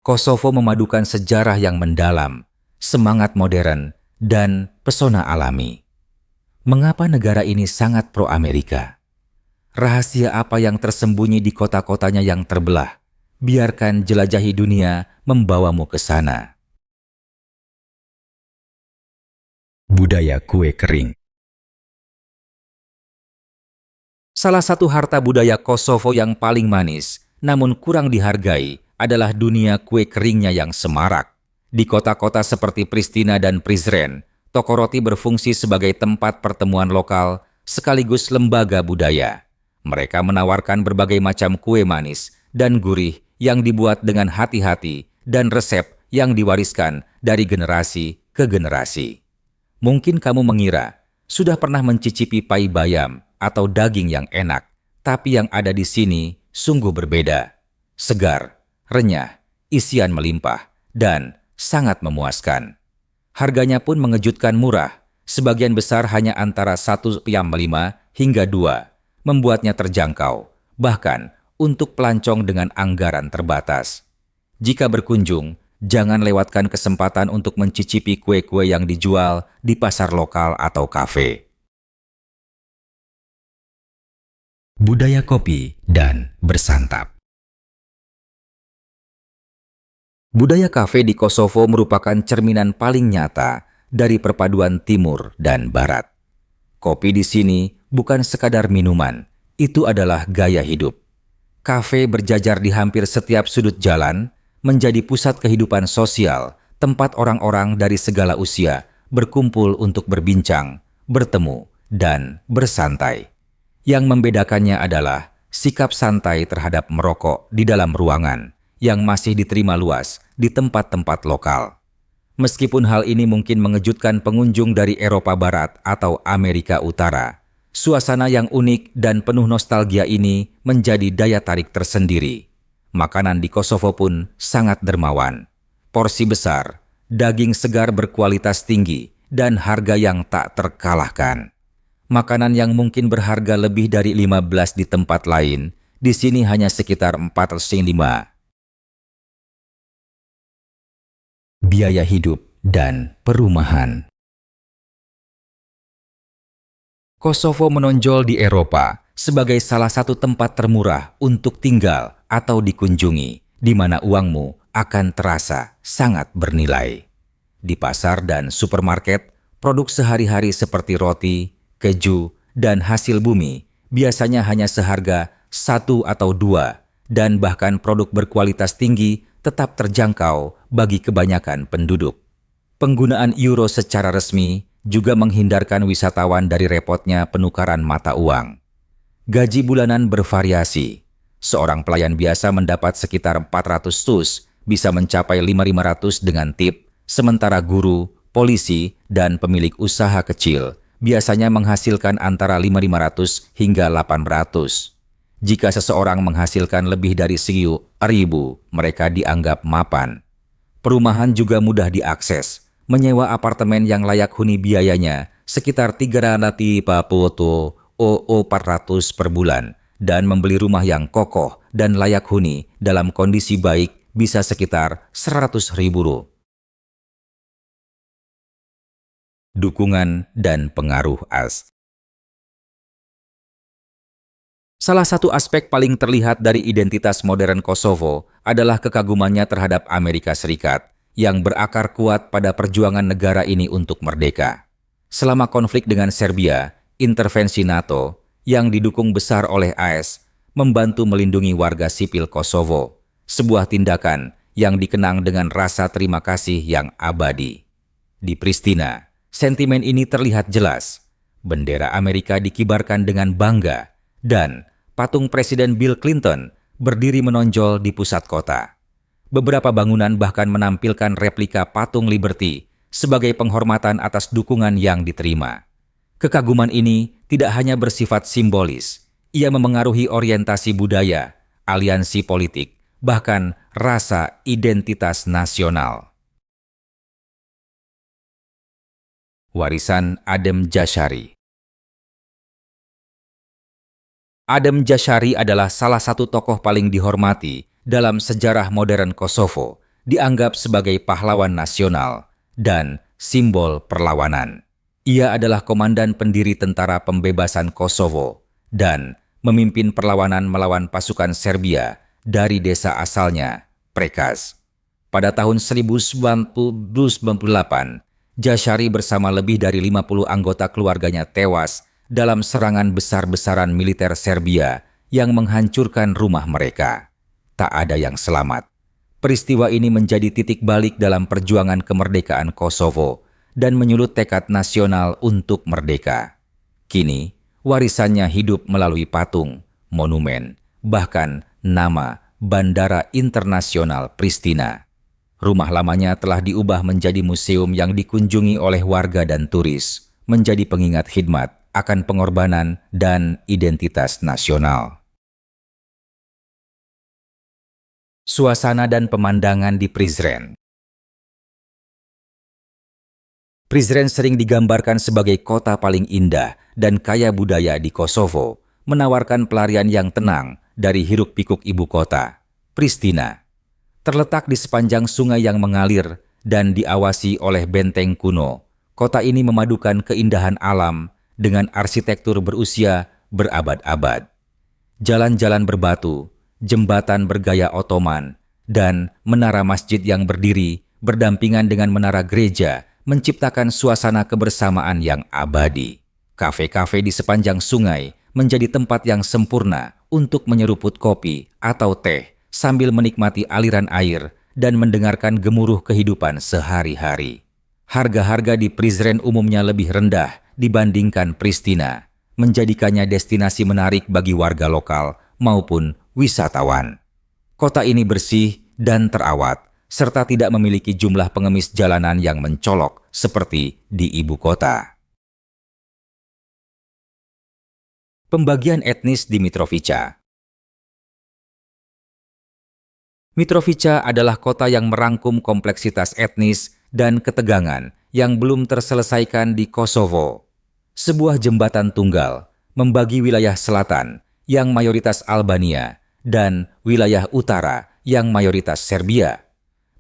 Kosovo memadukan sejarah yang mendalam, semangat modern, dan pesona alami. Mengapa negara ini sangat pro-Amerika? Rahasia apa yang tersembunyi di kota-kotanya yang terbelah? Biarkan jelajahi dunia membawamu ke sana. Budaya kue kering. Salah satu harta budaya Kosovo yang paling manis, namun kurang dihargai, adalah dunia kue keringnya yang semarak. Di kota-kota seperti Pristina dan Prizren, toko roti berfungsi sebagai tempat pertemuan lokal sekaligus lembaga budaya. Mereka menawarkan berbagai macam kue manis dan gurih yang dibuat dengan hati-hati dan resep yang diwariskan dari generasi ke generasi. Mungkin kamu mengira sudah pernah mencicipi pai bayam atau daging yang enak, tapi yang ada di sini sungguh berbeda. Segar, renyah, isian melimpah, dan sangat memuaskan. Harganya pun mengejutkan murah, sebagian besar hanya antara 1,5 hingga 2, membuatnya terjangkau, bahkan untuk pelancong dengan anggaran terbatas. Jika berkunjung, jangan lewatkan kesempatan untuk mencicipi kue-kue yang dijual di pasar lokal atau kafe. Budaya kopi dan bersantap. Budaya kafe di Kosovo merupakan cerminan paling nyata dari perpaduan timur dan barat. Kopi di sini bukan sekadar minuman, itu adalah gaya hidup. Kafe berjajar di hampir setiap sudut jalan, menjadi pusat kehidupan sosial, tempat orang-orang dari segala usia berkumpul untuk berbincang, bertemu, dan bersantai. Yang membedakannya adalah sikap santai terhadap merokok di dalam ruangan yang masih diterima luas di tempat-tempat lokal. Meskipun hal ini mungkin mengejutkan pengunjung dari Eropa Barat atau Amerika Utara, suasana yang unik dan penuh nostalgia ini menjadi daya tarik tersendiri. Makanan di Kosovo pun sangat dermawan. Porsi besar, daging segar berkualitas tinggi, dan harga yang tak terkalahkan. Makanan yang mungkin berharga lebih dari 15 di tempat lain, di sini hanya sekitar 405. Biaya hidup dan perumahan. Kosovo menonjol di Eropa sebagai salah satu tempat termurah untuk tinggal atau dikunjungi, di mana uangmu akan terasa sangat bernilai. Di pasar dan supermarket, produk sehari-hari seperti roti, keju, dan hasil bumi biasanya hanya seharga 1 atau 2, dan bahkan produk berkualitas tinggi tetap terjangkau bagi kebanyakan penduduk. Penggunaan euro secara resmi juga menghindarkan wisatawan dari repotnya penukaran mata uang. Gaji bulanan bervariasi. Seorang pelayan biasa mendapat sekitar 400 tus, bisa mencapai 5.500 dengan tip, sementara guru, polisi, dan pemilik usaha kecil biasanya menghasilkan antara 5.500 hingga 800. Jika seseorang menghasilkan lebih dari 1.000, mereka dianggap mapan. Perumahan juga mudah diakses. Menyewa apartemen yang layak huni biayanya sekitar 350 400 per bulan, dan membeli rumah yang kokoh dan layak huni dalam kondisi baik bisa sekitar 100.000. Dukungan dan pengaruh AS. Salah satu aspek paling terlihat dari identitas modern Kosovo adalah kekagumannya terhadap Amerika Serikat yang berakar kuat pada perjuangan negara ini untuk merdeka. Selama konflik dengan Serbia, intervensi NATO yang didukung besar oleh AS membantu melindungi warga sipil Kosovo, sebuah tindakan yang dikenang dengan rasa terima kasih yang abadi. Di Pristina, sentimen ini terlihat jelas. Bendera Amerika dikibarkan dengan bangga, dan patung Presiden Bill Clinton berdiri menonjol di pusat kota. Beberapa bangunan bahkan menampilkan replika patung Liberty sebagai penghormatan atas dukungan yang diterima. Kekaguman ini tidak hanya bersifat simbolis, ia memengaruhi orientasi budaya, aliansi politik, bahkan rasa identitas nasional. Warisan Adem Jashari. Adem Jashari adalah salah satu tokoh paling dihormati dalam sejarah modern Kosovo dianggap sebagai pahlawan nasional dan simbol perlawanan. Ia adalah komandan pendiri Tentara Pembebasan Kosovo dan memimpin perlawanan melawan pasukan Serbia dari desa asalnya, Prekaz. Pada tahun 1998, Jashari bersama lebih dari 50 anggota keluarganya tewas dalam serangan besar-besaran militer Serbia yang menghancurkan rumah mereka. Tak ada yang selamat. Peristiwa ini menjadi titik balik dalam perjuangan kemerdekaan Kosovo dan menyulut tekad nasional untuk merdeka. Kini, warisannya hidup melalui patung, monumen, bahkan nama Bandara Internasional Pristina. Rumah lamanya telah diubah menjadi museum yang dikunjungi oleh warga dan turis, menjadi pengingat khidmat akan pengorbanan dan identitas nasional. Suasana dan pemandangan di Prizren. Prizren sering digambarkan sebagai kota paling indah dan kaya budaya di Kosovo, menawarkan pelarian yang tenang dari hiruk-pikuk ibu kota, Pristina. Terletak di sepanjang sungai yang mengalir dan diawasi oleh benteng kuno, kota ini memadukan keindahan alam dengan arsitektur berusia berabad-abad. Jalan-jalan berbatu, jembatan bergaya Ottoman, dan menara masjid yang berdiri berdampingan dengan menara gereja menciptakan suasana kebersamaan yang abadi. Kafe-kafe di sepanjang sungai menjadi tempat yang sempurna untuk menyeruput kopi atau teh sambil menikmati aliran air dan mendengarkan gemuruh kehidupan sehari-hari. Harga-harga di Prizren umumnya lebih rendah dibandingkan Pristina, menjadikannya destinasi menarik bagi warga lokal maupun wisatawan. Kota ini bersih dan terawat, serta tidak memiliki jumlah pengemis jalanan yang mencolok seperti di ibu kota. Pembagian etnis di Mitrovica. Mitrovica adalah kota yang merangkum kompleksitas etnis dan ketegangan yang belum terselesaikan di Kosovo. Sebuah jembatan tunggal membagi wilayah selatan yang mayoritas Albania dan wilayah utara yang mayoritas Serbia.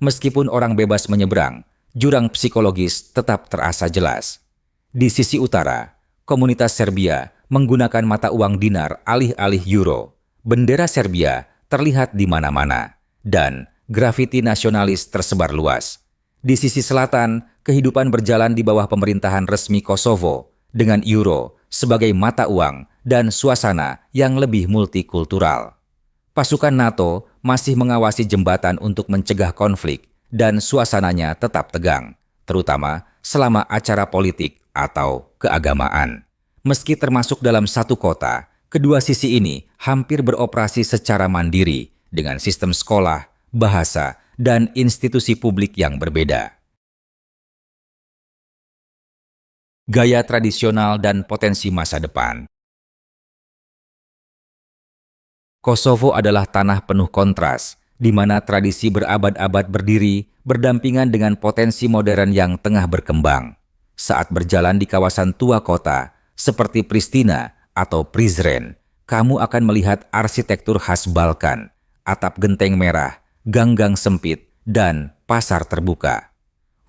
Meskipun orang bebas menyeberang, jurang psikologis tetap terasa jelas. Di sisi utara, komunitas Serbia menggunakan mata uang dinar alih-alih euro. Bendera Serbia terlihat di mana-mana dan grafiti nasionalis tersebar luas. Di sisi selatan, kehidupan berjalan di bawah pemerintahan resmi Kosovo dengan euro sebagai mata uang dan suasana yang lebih multikultural. Pasukan NATO masih mengawasi jembatan untuk mencegah konflik dan suasananya tetap tegang, terutama selama acara politik atau keagamaan. Meski termasuk dalam satu kota, kedua sisi ini hampir beroperasi secara mandiri dengan sistem sekolah, bahasa, dan institusi publik yang berbeda. Gaya tradisional dan potensi masa depan. Kosovo adalah tanah penuh kontras, di mana tradisi berabad-abad berdiri berdampingan dengan potensi modern yang tengah berkembang. Saat berjalan di kawasan tua kota, seperti Pristina atau Prizren, kamu akan melihat arsitektur khas Balkan, atap genteng merah, gang-gang sempit, dan pasar terbuka.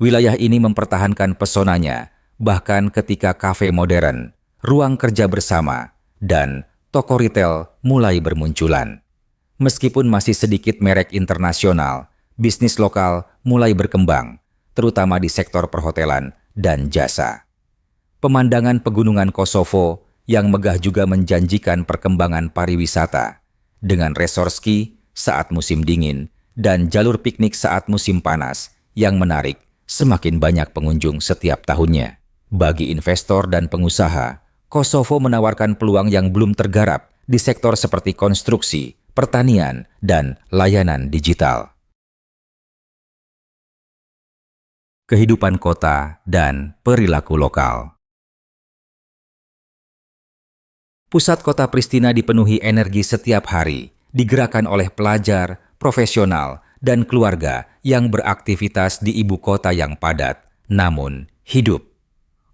Wilayah ini mempertahankan pesonanya, bahkan ketika kafe modern, ruang kerja bersama, dan toko retail mulai bermunculan. Meskipun masih sedikit merek internasional, bisnis lokal mulai berkembang, terutama di sektor perhotelan dan jasa. Pemandangan pegunungan Kosovo yang megah juga menjanjikan perkembangan pariwisata, dengan resort ski saat musim dingin dan jalur piknik saat musim panas yang menarik semakin banyak pengunjung setiap tahunnya. Bagi investor dan pengusaha, Kosovo menawarkan peluang yang belum tergarap di sektor seperti konstruksi, pertanian, dan layanan digital. Kehidupan kota dan perilaku lokal. Pusat kota Pristina dipenuhi energi setiap hari, digerakkan oleh pelajar, profesional, dan keluarga yang beraktivitas di ibu kota yang padat, namun hidup.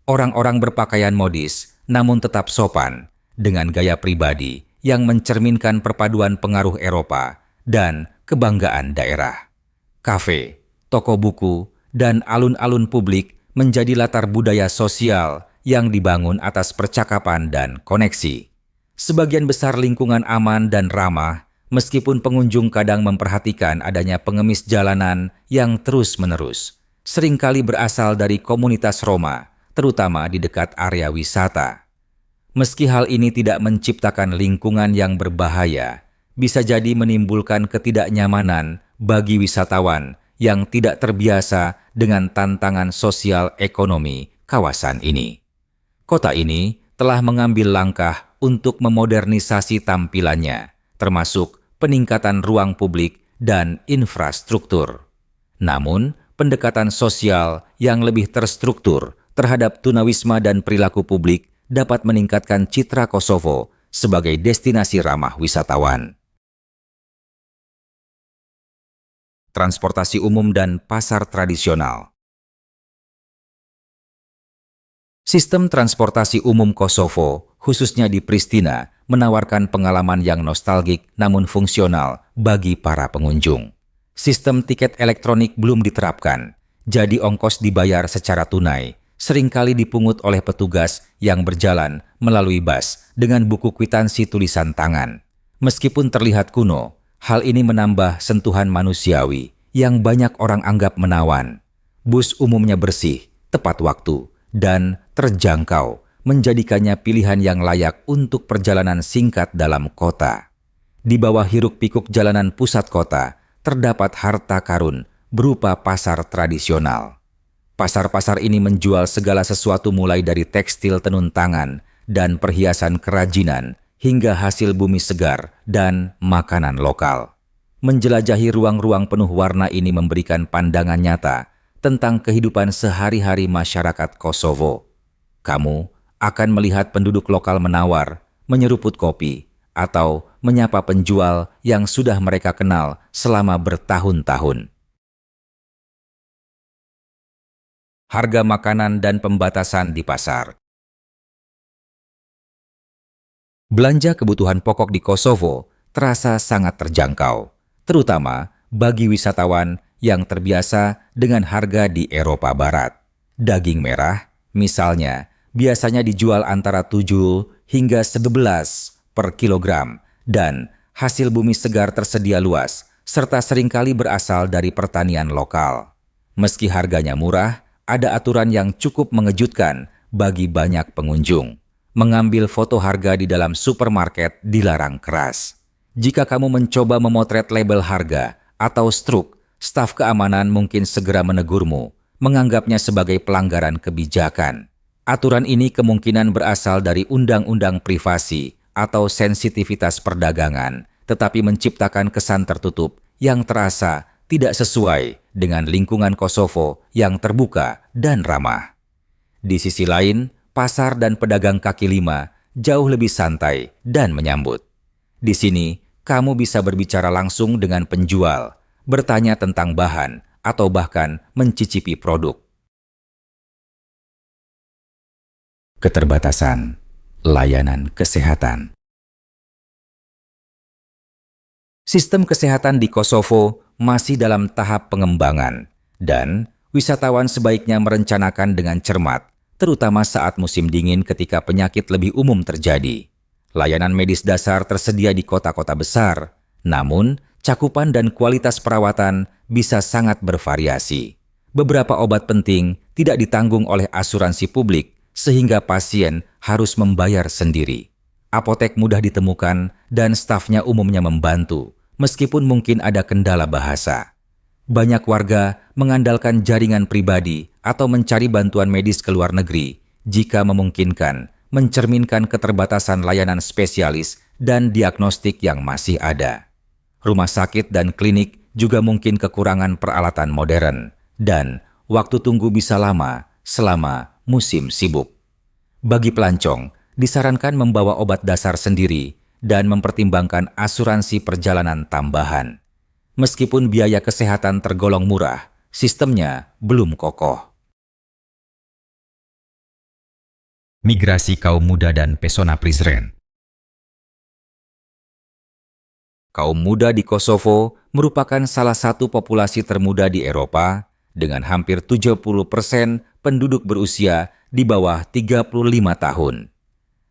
Orang-orang berpakaian modis, namun tetap sopan, dengan gaya pribadi yang mencerminkan perpaduan pengaruh Eropa dan kebanggaan daerah. Kafe, toko buku, dan alun-alun publik menjadi latar budaya sosial yang dibangun atas percakapan dan koneksi. Sebagian besar lingkungan aman dan ramah, meskipun pengunjung kadang memperhatikan adanya pengemis jalanan yang terus-menerus, seringkali berasal dari komunitas Roma, terutama di dekat area wisata. Meski hal ini tidak menciptakan lingkungan yang berbahaya, bisa jadi menimbulkan ketidaknyamanan bagi wisatawan yang tidak terbiasa dengan tantangan sosial ekonomi kawasan ini. Kota ini telah mengambil langkah untuk memodernisasi tampilannya, termasuk peningkatan ruang publik dan infrastruktur. Namun, pendekatan sosial yang lebih terstruktur terhadap tunawisma dan perilaku publik dapat meningkatkan citra Kosovo sebagai destinasi ramah wisatawan. Transportasi umum dan pasar tradisional. Sistem transportasi umum Kosovo, khususnya di Pristina, menawarkan pengalaman yang nostalgik namun fungsional bagi para pengunjung. Sistem tiket elektronik belum diterapkan, jadi ongkos dibayar secara tunai, seringkali dipungut oleh petugas yang berjalan melalui bus dengan buku kwitansi tulisan tangan. Meskipun terlihat kuno, hal ini menambah sentuhan manusiawi yang banyak orang anggap menawan. Bus umumnya bersih, tepat waktu, dan terjangkau, menjadikannya pilihan yang layak untuk perjalanan singkat dalam kota. Di bawah hiruk-pikuk jalanan pusat kota, terdapat harta karun berupa pasar tradisional. Pasar-pasar ini menjual segala sesuatu mulai dari tekstil tenun tangan dan perhiasan kerajinan hingga hasil bumi segar dan makanan lokal. Menjelajahi ruang-ruang penuh warna ini memberikan pandangan nyata tentang kehidupan sehari-hari masyarakat Kosovo. Kamu akan melihat penduduk lokal menawar, menyeruput kopi, atau menyapa penjual yang sudah mereka kenal selama bertahun-tahun. Harga makanan dan pembatasan di pasar. Belanja kebutuhan pokok di Kosovo terasa sangat terjangkau, terutama bagi wisatawan yang terbiasa dengan harga di Eropa Barat. Daging merah, misalnya, biasanya dijual antara 7 hingga 11 per kilogram, dan hasil bumi segar tersedia luas, serta seringkali berasal dari pertanian lokal. Meski harganya murah, ada aturan yang cukup mengejutkan bagi banyak pengunjung. Mengambil foto harga di dalam supermarket dilarang keras. Jika kamu mencoba memotret label harga atau struk, staf keamanan mungkin segera menegurmu, menganggapnya sebagai pelanggaran kebijakan. Aturan ini kemungkinan berasal dari undang-undang privasi atau sensitivitas perdagangan, tetapi menciptakan kesan tertutup yang terasa tidak sesuai dengan lingkungan Kosovo yang terbuka dan ramah. Di sisi lain, pasar dan pedagang kaki lima jauh lebih santai dan menyambut. Di sini, kamu bisa berbicara langsung dengan penjual, bertanya tentang bahan, atau bahkan mencicipi produk. Keterbatasan layanan kesehatan. Sistem kesehatan di Kosovo masih dalam tahap pengembangan, dan wisatawan sebaiknya merencanakan dengan cermat, terutama saat musim dingin ketika penyakit lebih umum terjadi. Layanan medis dasar tersedia di kota-kota besar, namun cakupan dan kualitas perawatan bisa sangat bervariasi. Beberapa obat penting tidak ditanggung oleh asuransi publik, sehingga pasien harus membayar sendiri. Apotek mudah ditemukan dan stafnya umumnya membantu, meskipun mungkin ada kendala bahasa. Banyak warga mengandalkan jaringan pribadi atau mencari bantuan medis ke luar negeri jika memungkinkan, mencerminkan keterbatasan layanan spesialis dan diagnostik yang masih ada. Rumah sakit dan klinik juga mungkin kekurangan peralatan modern, dan waktu tunggu bisa lama selama musim sibuk. Bagi pelancong, disarankan membawa obat dasar sendiri dan mempertimbangkan asuransi perjalanan tambahan. Meskipun biaya kesehatan tergolong murah, sistemnya belum kokoh. Migrasi kaum muda dan pesona Prizren. Kaum muda di Kosovo merupakan salah satu populasi termuda di Eropa dengan hampir 70% penduduk berusia di bawah 35 tahun.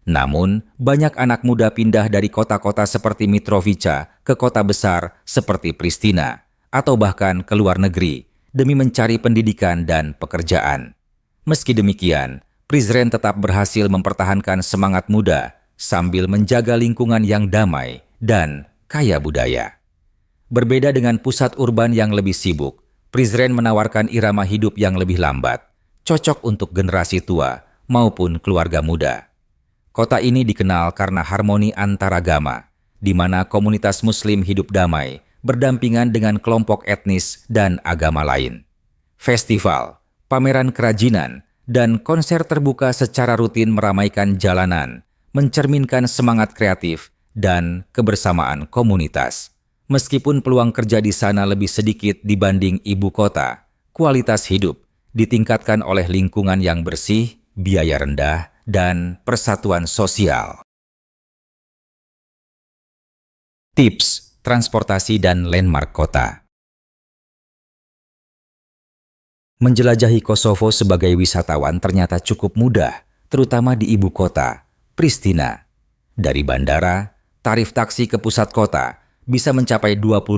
Namun, banyak anak muda pindah dari kota-kota seperti Mitrovica ke kota besar seperti Pristina atau bahkan ke luar negeri demi mencari pendidikan dan pekerjaan. Meski demikian, Prizren tetap berhasil mempertahankan semangat muda sambil menjaga lingkungan yang damai dan kaya budaya. Berbeda dengan pusat urban yang lebih sibuk, Prizren menawarkan irama hidup yang lebih lambat, cocok untuk generasi tua maupun keluarga muda. Kota ini dikenal karena harmoni antaragama, di mana komunitas Muslim hidup damai, berdampingan dengan kelompok etnis dan agama lain. Festival, pameran kerajinan, dan konser terbuka secara rutin meramaikan jalanan, mencerminkan semangat kreatif dan kebersamaan komunitas. Meskipun peluang kerja di sana lebih sedikit dibanding ibu kota, kualitas hidup ditingkatkan oleh lingkungan yang bersih, biaya rendah, dan persatuan sosial. Tips transportasi dan landmark kota. Menjelajahi Kosovo sebagai wisatawan ternyata cukup mudah, terutama di ibu kota, Pristina. Dari bandara, tarif taksi ke pusat kota bisa mencapai 25,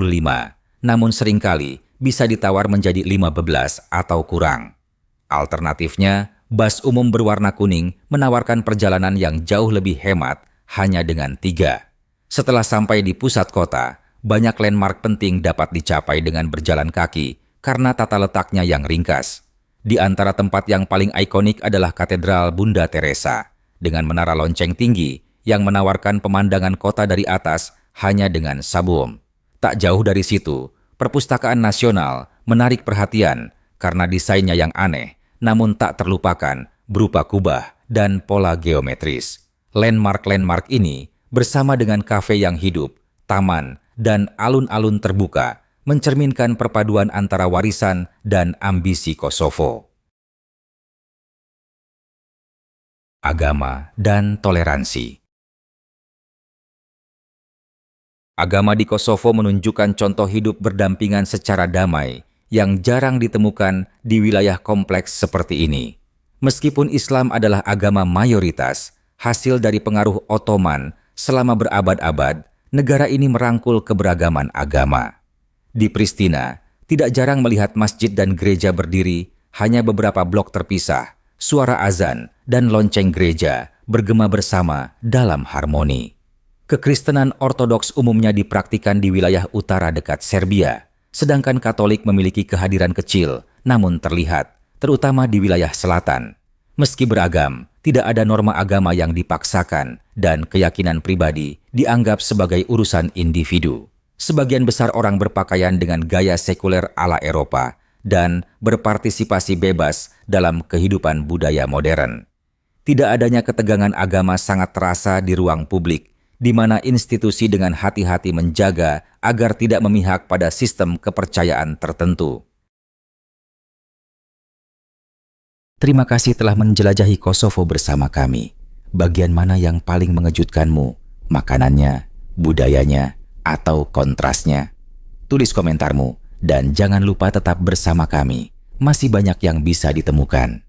namun seringkali bisa ditawar menjadi 15 atau kurang. Alternatifnya, bus umum berwarna kuning menawarkan perjalanan yang jauh lebih hemat hanya dengan 3. Setelah sampai di pusat kota, banyak landmark penting dapat dicapai dengan berjalan kaki karena tata letaknya yang ringkas. Di antara tempat yang paling ikonik adalah Katedral Bunda Teresa dengan menara lonceng tinggi yang menawarkan pemandangan kota dari atas hanya dengan sabum. Tak jauh dari situ, Perpustakaan Nasional menarik perhatian karena desainnya yang aneh, namun tak terlupakan berupa kubah dan pola geometris. Landmark-landmark ini bersama dengan kafe yang hidup, taman, dan alun-alun terbuka mencerminkan perpaduan antara warisan dan ambisi Kosovo. Agama dan toleransi. Agama di Kosovo menunjukkan contoh hidup berdampingan secara damai yang jarang ditemukan di wilayah kompleks seperti ini. Meskipun Islam adalah agama mayoritas, hasil dari pengaruh Ottoman selama berabad-abad, negara ini merangkul keberagaman agama. Di Pristina, tidak jarang melihat masjid dan gereja berdiri hanya beberapa blok terpisah, suara azan dan lonceng gereja bergema bersama dalam harmoni. Kekristenan Ortodoks umumnya dipraktikkan di wilayah utara dekat Serbia, sedangkan Katolik memiliki kehadiran kecil namun terlihat, terutama di wilayah selatan. Meski beragam, tidak ada norma agama yang dipaksakan dan keyakinan pribadi dianggap sebagai urusan individu. Sebagian besar orang berpakaian dengan gaya sekuler ala Eropa dan berpartisipasi bebas dalam kehidupan budaya modern. Tidak adanya ketegangan agama sangat terasa di ruang publik, di mana institusi dengan hati-hati menjaga agar tidak memihak pada sistem kepercayaan tertentu. Terima kasih telah menjelajahi Kosovo bersama kami. Bagian mana yang paling mengejutkanmu? Makanannya, budayanya, atau kontrasnya? Tulis komentarmu dan jangan lupa tetap bersama kami. Masih banyak yang bisa ditemukan.